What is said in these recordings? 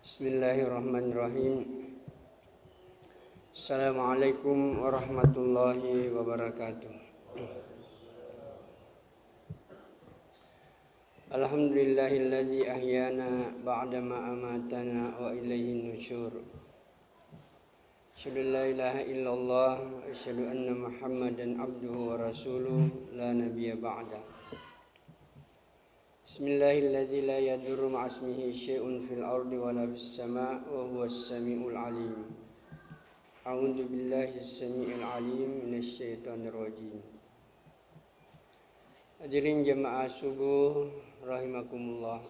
Bismillahirrahmanirrahim. Assalamualaikum warahmatullahi wabarakatuh. Alhamdulillahilladzi ahyana ba'dama amatana wa ilaihin nusyur. Asyhadu an la ilaha illallah wa asyhadu anna Muhammadan abduhu wa rasuluh la nabiyya ba'da. Bismillahilladzi la yadurru ma'asmihi syai'un fil ardi wala fis sama' wa huwas samiul alim. A'udzu billahi as-sami'il alim minasy syaithanir rajim. Hadirin jamaah subuh rahimakumullah.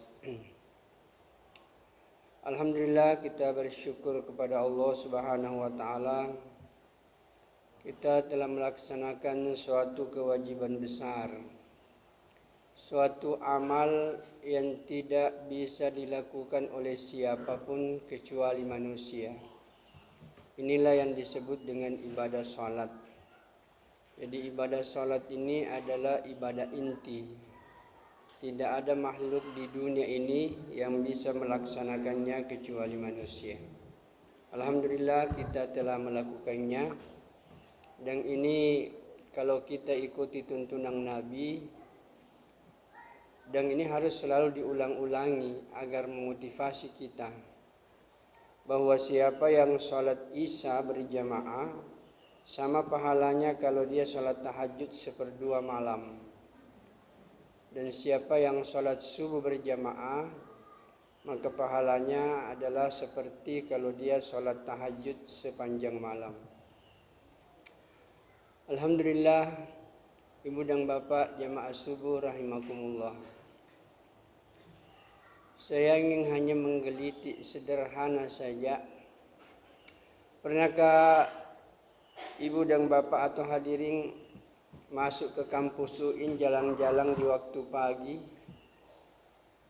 Alhamdulillah, kita bersyukur kepada Allah Subhanahu wa taala. Kita telah melaksanakan suatu kewajiban besar, suatu amal yang tidak bisa dilakukan oleh siapapun kecuali manusia. Inilah yang disebut dengan ibadah salat. Jadi ibadah salat ini adalah ibadah inti. Tidak ada makhluk di dunia ini yang bisa melaksanakannya kecuali manusia. Alhamdulillah kita telah melakukannya. Dan ini kalau kita ikuti tuntunan Nabi, dan ini harus selalu diulang-ulangi agar memotivasi kita bahwa siapa yang sholat isya berjamaah sama pahalanya kalau dia sholat tahajud seperdua malam. Dan siapa yang sholat subuh berjamaah maka pahalanya adalah seperti kalau dia sholat tahajud sepanjang malam. Alhamdulillah, ibu dan bapak jamaah subuh rahimakumullah. Saya ingin hanya menggelitik sederhana saja. Pernahkah ibu dan bapak atau hadirin masuk ke kampus UIN jalan-jalan di waktu pagi,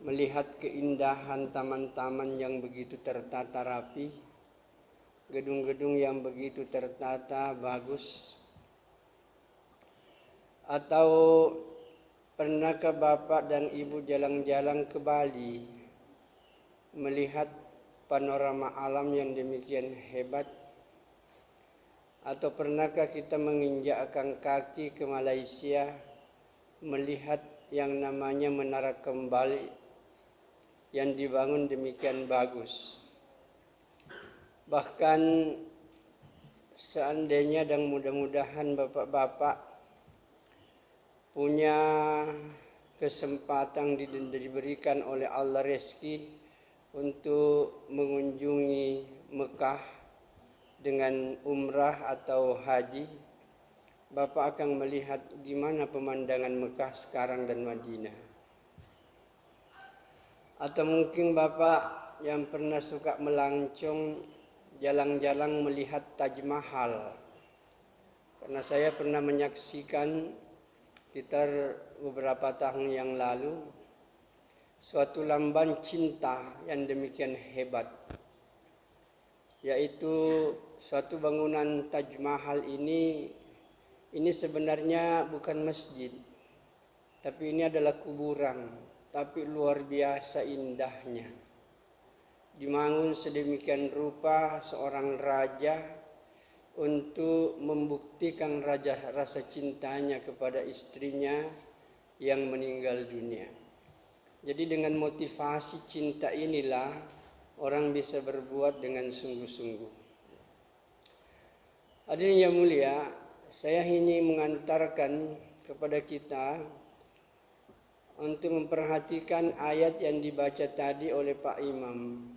melihat keindahan taman-taman yang begitu tertata rapi, gedung-gedung yang begitu tertata bagus? Atau pernahkah bapak dan ibu jalan-jalan ke Bali, melihat panorama alam yang demikian hebat? Atau pernahkah kita menginjakkan kaki ke Malaysia, melihat yang namanya Menara Kembali yang dibangun demikian bagus? Bahkan seandainya dan mudah-mudahan bapak-bapak punya kesempatan diberikan oleh Allah rezeki untuk mengunjungi Mekah dengan umrah atau haji, bapak akan melihat gimana pemandangan Mekah sekarang dan Madinah. Atau mungkin bapak yang pernah suka melancong jalan-jalan melihat Taj Mahal, karena saya pernah menyaksikan sekitar beberapa tahun yang lalu suatu lambang cinta yang demikian hebat, yaitu suatu bangunan Taj Mahal ini sebenarnya bukan masjid, tapi ini adalah kuburan, tapi luar biasa indahnya. Dibangun sedemikian rupa seorang raja untuk membuktikan rasa cintanya kepada istrinya yang meninggal dunia. Jadi dengan motivasi cinta inilah orang bisa berbuat dengan sungguh-sungguh. Hadirin yang mulia, saya ingin mengantarkan kepada kita untuk memperhatikan ayat yang dibaca tadi oleh Pak Imam.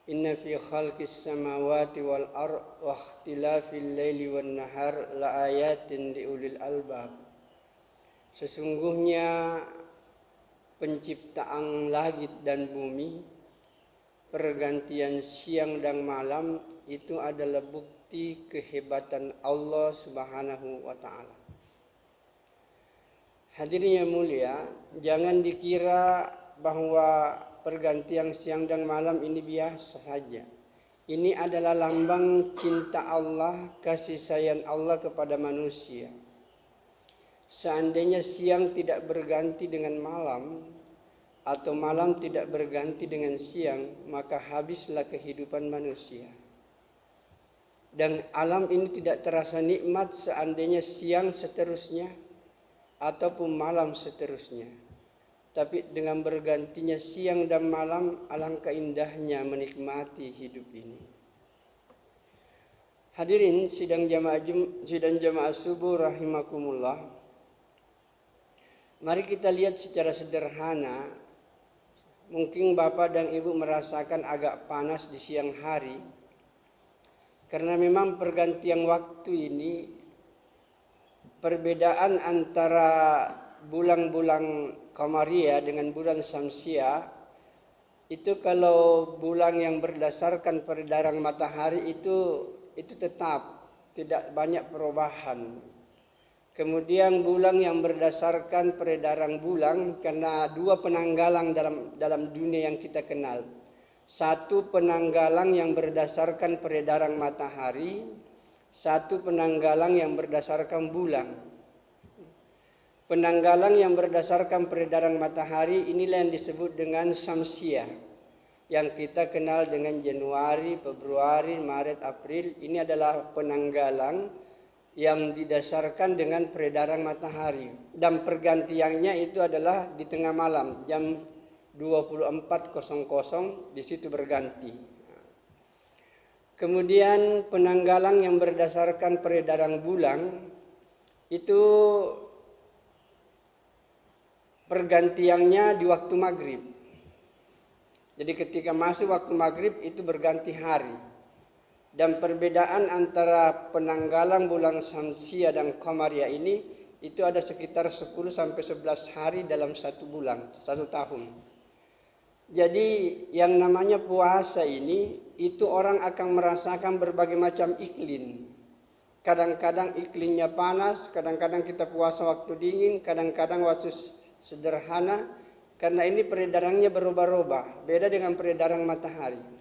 Inna fi khalqis samawati wal ard wa ikhtilafil laili wan nahar la ayatin liulil albab. Sesungguhnya penciptaan langit dan bumi, pergantian siang dan malam itu adalah bukti kehebatan Allah Subhanahu wa taala. Hadirin yang mulia, jangan dikira bahwa pergantian siang dan malam ini biasa saja. Ini adalah lambang cinta Allah, kasih sayang Allah kepada manusia. Seandainya siang tidak berganti dengan malam, atau malam tidak berganti dengan siang, maka habislah kehidupan manusia. Dan alam ini tidak terasa nikmat seandainya siang seterusnya ataupun malam seterusnya. Tapi dengan bergantinya siang dan malam, alangkah indahnya menikmati hidup ini. Hadirin sidang jamaah subuh rahimakumullah. Mari kita lihat secara sederhana. Mungkin Bapak dan Ibu merasakan agak panas di siang hari. Karena memang pergantian waktu ini, perbedaan antara bulan-bulan Qamaria dengan bulan Syamsiah, itu kalau bulan yang berdasarkan peredaran matahari itu tetap tidak banyak perubahan. Kemudian bulan yang berdasarkan peredaran bulan, karena dua penanggalan dalam dunia yang kita kenal. Satu penanggalan yang berdasarkan peredaran matahari, satu penanggalan yang berdasarkan bulan. Penanggalan yang berdasarkan peredaran matahari inilah yang disebut dengan Syamsiah, yang kita kenal dengan Januari, Februari, Maret, April. Ini adalah penanggalan yang didasarkan dengan peredaran matahari, dan pergantiannya itu adalah di tengah malam jam 24.00 di situ berganti. Kemudian penanggalan yang berdasarkan peredaran bulan itu pergantiannya di waktu maghrib. Jadi ketika masuk waktu maghrib itu berganti hari. Dan perbedaan antara penanggalan bulan Syamsiah dan Qamaria ini itu ada sekitar 10 sampai 11 hari dalam satu bulan, satu tahun. Jadi yang namanya puasa ini, itu orang akan merasakan berbagai macam iklim. Kadang-kadang iklimnya panas, kadang-kadang kita puasa waktu dingin, kadang-kadang waktu sederhana. Karena ini peredarannya berubah-ubah, beda dengan peredaran matahari.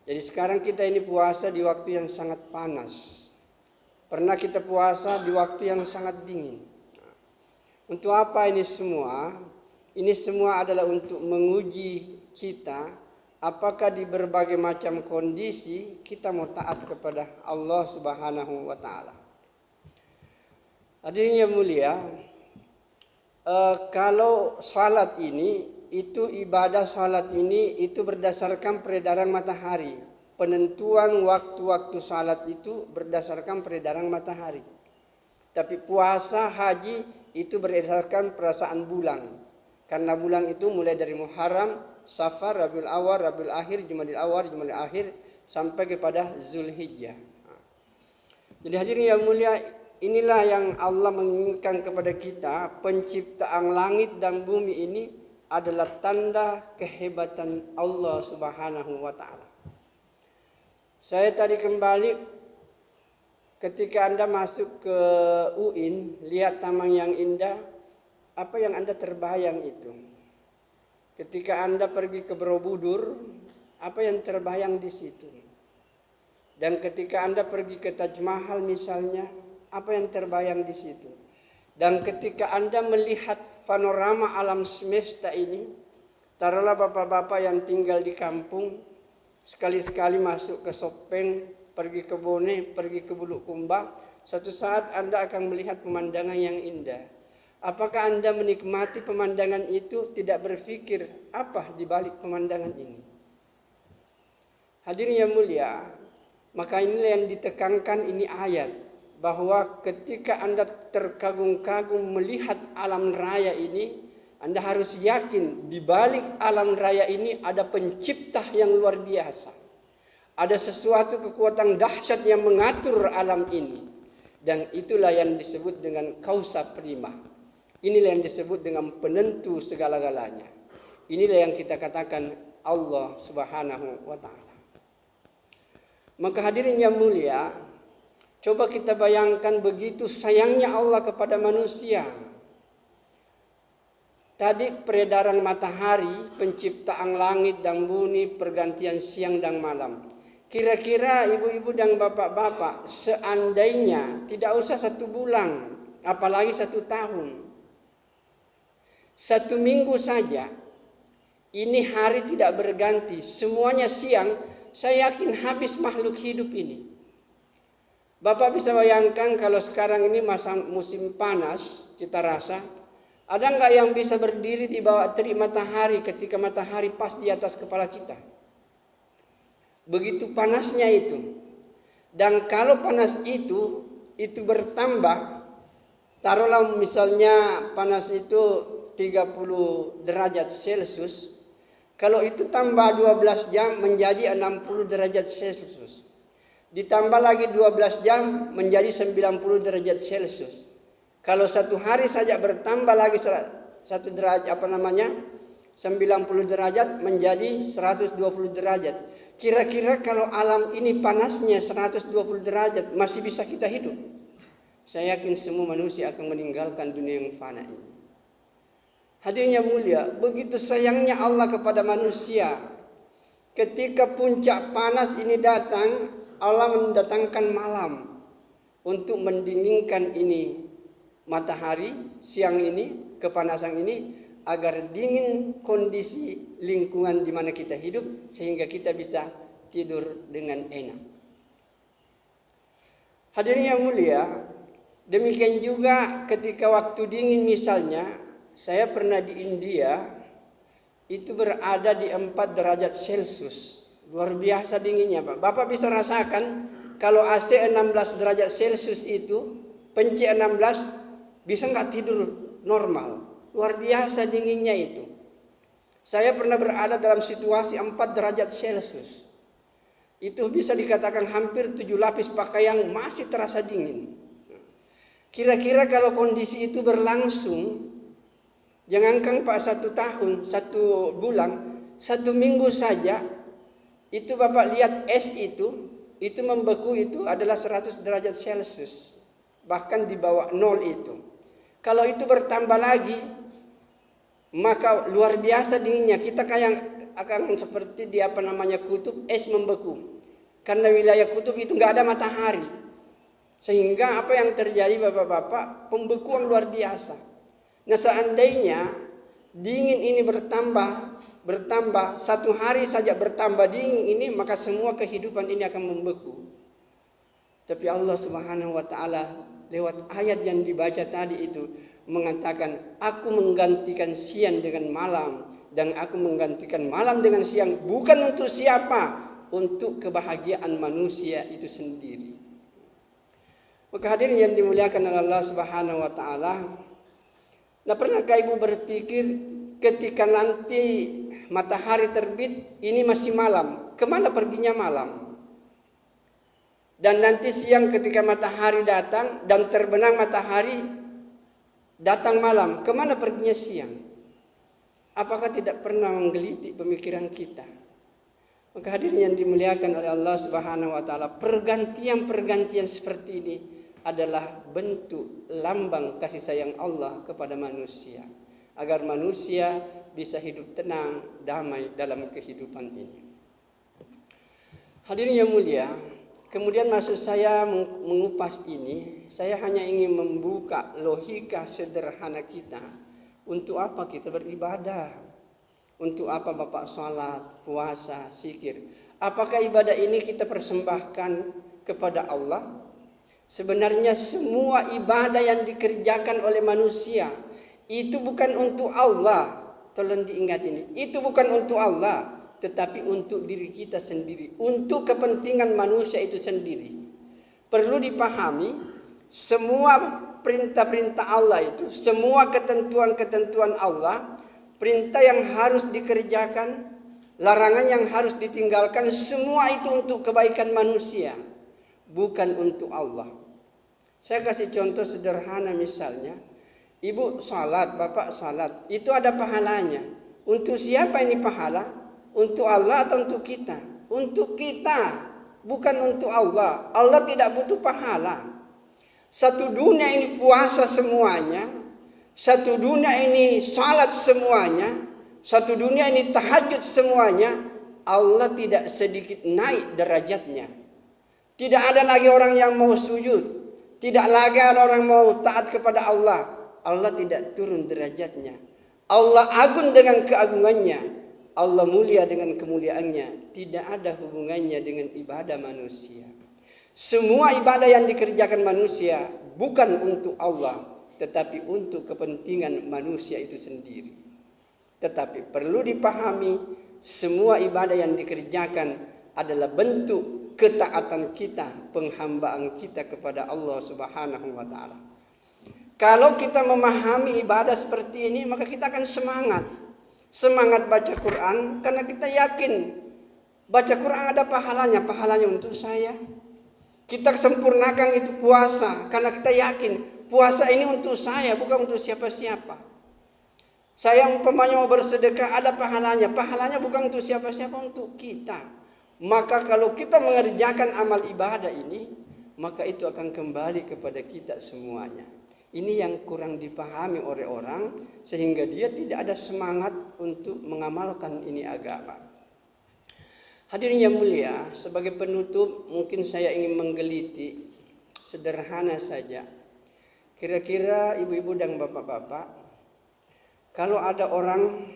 Jadi sekarang kita ini puasa di waktu yang sangat panas. Pernah kita puasa di waktu yang sangat dingin. Untuk apa ini semua? Ini semua adalah untuk menguji kita apakah di berbagai macam kondisi kita mau taat kepada Allah Subhanahu wa taala. Hadirin yang mulia, kalau salat ini, itu ibadah salat ini itu berdasarkan peredaran matahari. Penentuan waktu-waktu salat itu berdasarkan peredaran matahari. Tapi puasa, haji itu berdasarkan perasaan bulan. Karena bulan itu mulai dari Muharram, Safar, Rabiul Awal, Rabiul Akhir, Jumadil Awal, Jumadil Akhir sampai kepada Zulhijjah. Jadi hadirin yang mulia, inilah yang Allah menginginkan kepada kita. Penciptaan langit dan bumi ini adalah tanda kehebatan Allah Subhanahu wa taala. Saya tadi kembali ketika Anda masuk ke UIN, lihat taman yang indah, apa yang Anda terbayang itu? Ketika Anda pergi ke Borobudur, apa yang terbayang di situ? Dan ketika Anda pergi ke Taj Mahal misalnya, apa yang terbayang di situ? Dan ketika Anda melihat panorama alam semesta ini, taruhlah bapak-bapak yang tinggal di kampung, sekali-sekali masuk ke Sopeng, pergi ke Bone, pergi ke Bulukumba, suatu saat Anda akan melihat pemandangan yang indah. Apakah Anda menikmati pemandangan itu, tidak berpikir apa di balik pemandangan ini? Hadirin yang mulia, maka inilah yang ditekankan ini ayat, bahwa ketika Anda terkagum-kagum melihat alam raya ini, Anda harus yakin di balik alam raya ini ada pencipta yang luar biasa. Ada sesuatu kekuatan dahsyat yang mengatur alam ini. Dan itulah yang disebut dengan kausa prima. Inilah yang disebut dengan penentu segala-galanya. Inilah yang kita katakan Allah Subhanahu wa taala. Maka hadirin yang mulia, coba kita bayangkan begitu sayangnya Allah kepada manusia. Tadi peredaran matahari, penciptaan langit dan bumi, pergantian siang dan malam. Kira-kira ibu-ibu dan bapak-bapak, seandainya tidak usah 1 bulan, apalagi 1 tahun. 1 minggu saja ini hari tidak berganti, semuanya siang, saya yakin habis makhluk hidup ini. Bapak bisa bayangkan kalau sekarang ini masa musim panas, kita rasa, ada nggak yang bisa berdiri di bawah terik matahari ketika matahari pas di atas kepala kita? Begitu panasnya itu. Dan kalau panas itu bertambah, taruhlah misalnya panas itu 30 derajat Celcius, kalau itu tambah 12 jam menjadi 60 derajat Celcius. Ditambah lagi 12 jam menjadi 90 derajat Celcius. Kalau satu hari saja bertambah lagi 1 derajat 90 derajat menjadi 120 derajat. Kira-kira kalau alam ini panasnya 120 derajat masih bisa kita hidup? Saya yakin semua manusia akan meninggalkan dunia yang fana ini. Hadirin yang mulia, begitu sayangnya Allah kepada manusia. Ketika puncak panas ini datang, Allah mendatangkan malam untuk mendinginkan ini matahari siang ini, kepanasan ini, agar dingin kondisi lingkungan di mana kita hidup sehingga kita bisa tidur dengan enak. Hadirin yang mulia, demikian juga ketika waktu dingin misalnya, saya pernah di India, itu berada di 4 derajat Celcius. Luar biasa dinginnya, Pak. Bapak bisa rasakan kalau AC 16 derajat Celcius itu, penci 16, bisa nggak tidur normal. Luar biasa dinginnya itu. Saya pernah berada dalam situasi 4 derajat Celcius. Itu bisa dikatakan hampir 7 lapis pakaian masih terasa dingin. Kira-kira kalau kondisi itu berlangsung, jangankan Pak 1 tahun, 1 bulan, 1 minggu saja, itu Bapak lihat es itu membeku itu adalah 100 derajat Celcius. Bahkan di bawah 0 itu. Kalau itu bertambah lagi, maka luar biasa dinginnya. Kita kayak akan seperti di kutub, es membeku. Karena wilayah kutub itu nggak ada matahari. Sehingga apa yang terjadi bapak-bapak, pembekuan luar biasa. Nah seandainya dingin ini bertambah, 1 hari saja bertambah dingin ini, maka semua kehidupan ini akan membeku. Tapi Allah Subhanahu wa Ta'ala lewat ayat yang dibaca tadi itu mengatakan, aku menggantikan siang dengan malam dan aku menggantikan malam dengan siang, bukan untuk siapa, untuk kebahagiaan manusia itu sendiri. Maka hadirin yang dimuliakan oleh Allah Subhanahu wa Ta'ala, nah pernahkah ibu berpikir ketika nanti matahari terbit ini masih malam, kemana perginya malam? Dan nanti siang ketika matahari datang dan terbenam matahari, datang malam, kemana perginya siang? Apakah tidak pernah menggelitik pemikiran kita? Maka hadirin yang dimuliakan oleh Allah Subhanahu wa Ta'ala, pergantian-pergantian seperti ini adalah bentuk lambang kasih sayang Allah kepada manusia, agar manusia bisa hidup tenang, damai dalam kehidupan ini. Hadirin yang mulia, kemudian maksud saya mengupas ini, saya hanya ingin membuka logika sederhana kita. Untuk apa kita beribadah? Untuk apa Bapak sholat, puasa, zikir? Apakah ibadah ini kita persembahkan kepada Allah? Sebenarnya semua ibadah yang dikerjakan oleh manusia itu bukan untuk Allah. Tolong diingat ini, itu bukan untuk Allah, tetapi untuk diri kita sendiri, untuk kepentingan manusia itu sendiri. Perlu dipahami, semua perintah-perintah Allah itu, semua ketentuan-ketentuan Allah, perintah yang harus dikerjakan, larangan yang harus ditinggalkan, semua itu untuk kebaikan manusia, bukan untuk Allah. Saya kasih contoh sederhana misalnya, ibu salat, bapak salat, itu ada pahalanya. Untuk siapa ini pahala? Untuk Allah atau untuk kita? Untuk kita, bukan untuk Allah. Allah tidak butuh pahala. Satu dunia ini puasa semuanya, satu dunia ini salat semuanya, satu dunia ini tahajud semuanya, Allah tidak sedikit naik derajatnya. Tidak ada lagi orang yang mau sujud, tidak lagi ada orang mau taat kepada Allah. Allah tidak turun derajatnya. Allah agung dengan keagungannya. Allah mulia dengan kemuliaannya, tidak ada hubungannya dengan ibadah manusia. Semua ibadah yang dikerjakan manusia bukan untuk Allah, tetapi untuk kepentingan manusia itu sendiri. Tetapi perlu dipahami, semua ibadah yang dikerjakan adalah bentuk ketaatan kita, penghambaan kita kepada Allah Subhanahu wa taala. Kalau kita memahami ibadah seperti ini, maka kita akan semangat baca Quran, karena kita yakin baca Quran ada pahalanya untuk saya. Kita sempurnakan itu puasa, karena kita yakin puasa ini untuk saya, bukan untuk siapa-siapa. Saya umpamanya mau bersedekah, ada pahalanya bukan untuk siapa-siapa, untuk kita. Maka kalau kita mengerjakan amal ibadah ini, maka itu akan kembali kepada kita semuanya. Ini yang kurang dipahami oleh orang, sehingga dia tidak ada semangat untuk mengamalkan ini agama. Hadirin yang mulia, sebagai penutup mungkin saya ingin menggeliti sederhana saja. Kira-kira ibu-ibu dan bapak-bapak, kalau ada orang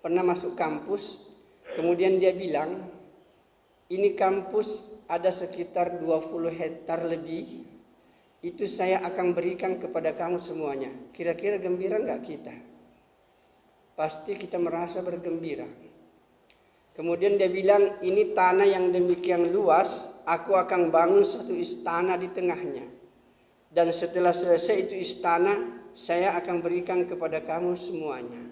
pernah masuk kampus, kemudian dia bilang, ini kampus ada sekitar 20 hektar lebih, itu saya akan berikan kepada kamu semuanya. Kira-kira gembira enggak kita? Pasti kita merasa bergembira. Kemudian dia bilang, ini tanah yang demikian luas, aku akan bangun satu istana di tengahnya. Dan setelah selesai itu istana, saya akan berikan kepada kamu semuanya.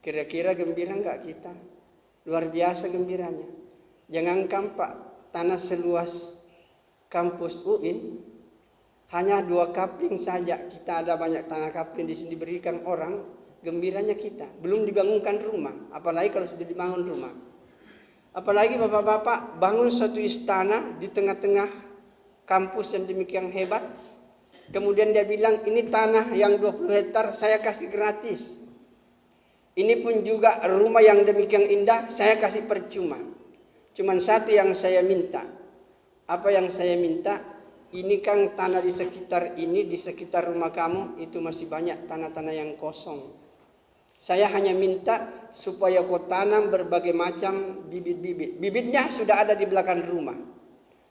Kira-kira gembira enggak kita? Luar biasa gembiranya. Jangankan Pak, tanah seluas kampus UIN, hanya 2 kapling saja. Kita ada banyak tanah kapling di sini diberikan orang. Gembiranya kita, belum dibangunkan rumah, apalagi kalau sudah dibangun rumah. Apalagi bapak-bapak bangun satu istana di tengah-tengah kampus yang demikian hebat. Kemudian dia bilang, ini tanah yang 20 hektar saya kasih gratis. Ini pun juga rumah yang demikian indah saya kasih percuma. Cuman satu yang saya minta. Apa yang saya minta? Ini kan tanah di sekitar ini, di sekitar rumah kamu itu masih banyak tanah-tanah yang kosong. Saya hanya minta supaya kau tanam berbagai macam bibit-bibit. Bibitnya sudah ada di belakang rumah.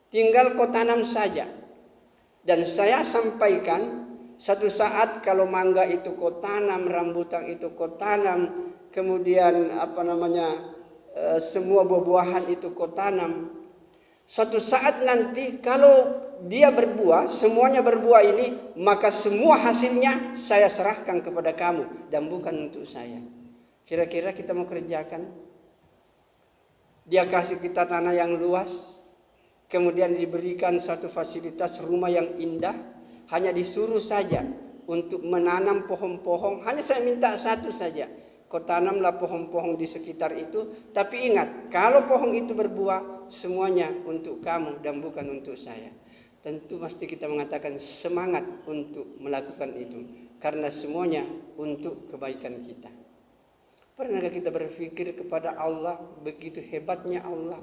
Tinggal kau tanam saja. Dan saya sampaikan, satu saat kalau mangga itu kau tanam, rambutan itu kau tanam, kemudian semua buah-buahan itu kau tanam. Suatu saat nanti kalau dia berbuah, semuanya berbuah ini, maka semua hasilnya saya serahkan kepada kamu dan bukan untuk saya. Kira-kira kita mau kerjakan? Dia kasih kita tanah yang luas, kemudian diberikan satu fasilitas rumah yang indah, hanya disuruh saja untuk menanam pohon-pohon. Hanya saya minta satu saja, kau tanamlah pohon-pohon di sekitar itu, tapi ingat, kalau pohon itu berbuah, semuanya untuk kamu dan bukan untuk saya. Tentu pasti kita mengatakan semangat untuk melakukan itu, karena semuanya untuk kebaikan kita. Pernahkah kita berpikir kepada Allah, begitu hebatnya Allah?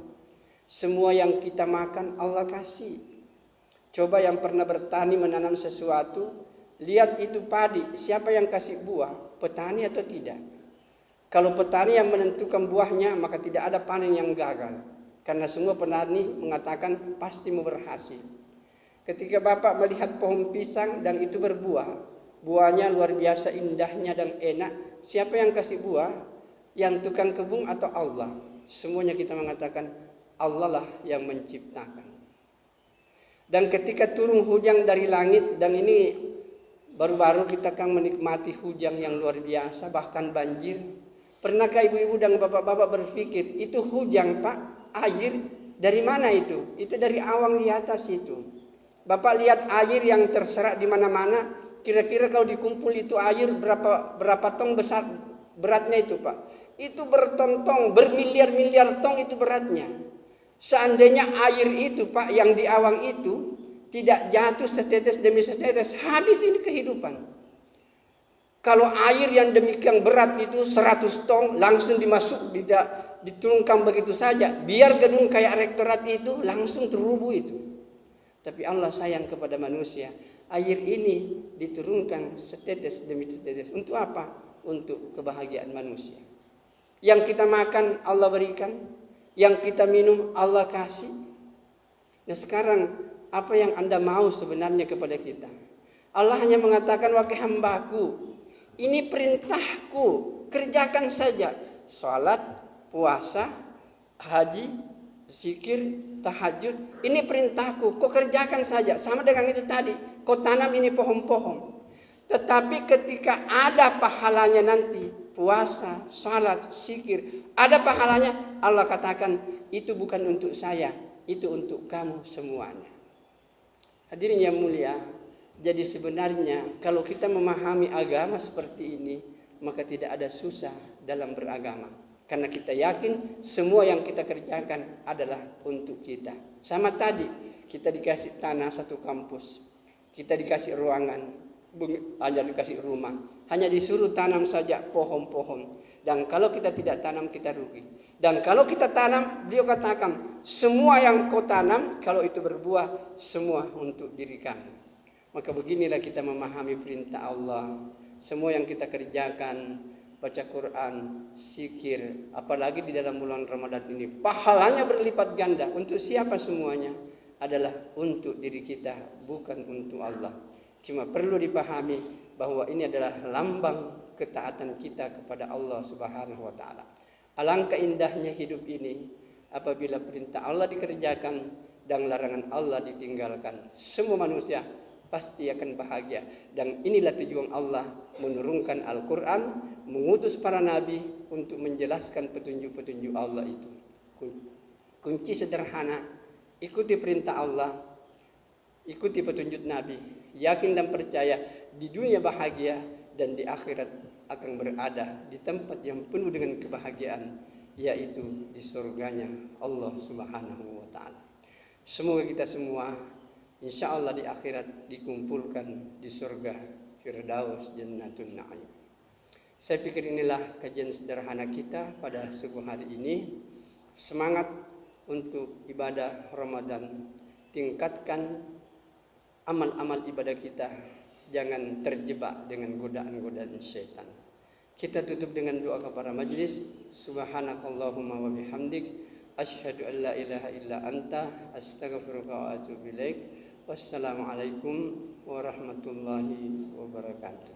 Semua yang kita makan Allah kasih. Coba yang pernah bertani menanam sesuatu, lihat itu padi, siapa yang kasih buah? Petani atau tidak? Kalau petani yang menentukan buahnya, maka tidak ada panen yang gagal. Karena semua petani mengatakan pasti mau berhasil. Ketika Bapak melihat pohon pisang dan itu berbuah, buahnya luar biasa indahnya dan enak. Siapa yang kasih buah? Yang tukang kebun atau Allah? Semuanya kita mengatakan Allah lah yang menciptakan. Dan ketika turun hujan dari langit, dan ini baru-baru kita akan menikmati hujan yang luar biasa, bahkan banjir. Pernahkah ibu-ibu dan bapak-bapak berpikir, itu hujan Pak, air dari mana itu? Itu dari awan di atas itu. Bapak lihat air yang terserak di mana-mana, kira-kira kalau dikumpul itu air berapa tong besar beratnya itu Pak? Itu berton-tong, bermiliar-miliar tong itu beratnya. Seandainya air itu Pak yang di awan itu tidak jatuh setetes demi setetes, habis ini kehidupan. Kalau air yang demikian berat itu 100 tong langsung diturunkan begitu saja, biar gedung kayak rektorat itu langsung terrubuh itu. Tapi Allah sayang kepada manusia. Air ini diturunkan setetes demi setetes. Untuk apa? Untuk kebahagiaan manusia. Yang kita makan Allah berikan, yang kita minum Allah kasih. Nah sekarang apa yang Anda mau sebenarnya kepada kita? Allah hanya mengatakan, wahai hambaku, ini perintahku, kerjakan saja. Salat, puasa, haji, zikir, tahajud, ini perintahku, kau kerjakan saja. Sama dengan itu tadi, kau tanam ini pohon-pohon. Tetapi ketika ada pahalanya nanti, puasa, salat, zikir, ada pahalanya, Allah katakan itu bukan untuk saya, itu untuk kamu semuanya. Hadirin yang mulia, jadi sebenarnya kalau kita memahami agama seperti ini, maka tidak ada susah dalam beragama. Karena kita yakin semua yang kita kerjakan adalah untuk kita. Sama tadi, kita dikasih tanah satu kampus, kita dikasih ruangan, hanya dikasih rumah, hanya disuruh tanam saja pohon-pohon. Dan kalau kita tidak tanam, kita rugi. Dan kalau kita tanam, beliau katakan, semua yang kau tanam, kalau itu berbuah, semua untuk diri kamu. Maka beginilah kita memahami perintah Allah. Semua yang kita kerjakan, baca Quran, zikir, apalagi di dalam bulan Ramadan ini, pahalanya berlipat ganda. Untuk siapa semuanya? Adalah untuk diri kita, bukan untuk Allah. Cuma perlu dipahami bahwa ini adalah lambang ketaatan kita kepada Allah Subhanahu wa taala. Alangkah indahnya hidup ini apabila perintah Allah dikerjakan dan larangan Allah ditinggalkan. Semua manusia pasti akan bahagia, dan inilah tujuan Allah menurunkan Al-Quran, mengutus para nabi untuk menjelaskan petunjuk-petunjuk Allah itu. Kunci sederhana, ikuti perintah Allah, ikuti petunjuk nabi, yakin dan percaya di dunia bahagia dan di akhirat akan berada di tempat yang penuh dengan kebahagiaan, yaitu di surganya Allah Subhanahu wa taala. Semoga kita semua insya Allah di akhirat dikumpulkan di surga Firdaus Jannatun Na'im. Saya pikir inilah kajian sederhana kita pada subuh hari ini. Semangat untuk ibadah Ramadan, tingkatkan amal-amal ibadah kita, jangan terjebak dengan godaan-godaan syaitan. Kita tutup dengan doa kepada majlis. Subhanakallahumma wa bihamdik, asyhadu an la ilaha illa anta, astaghfiruka wa atubu ilaik. Wassalamualaikum warahmatullahi wabarakatuh.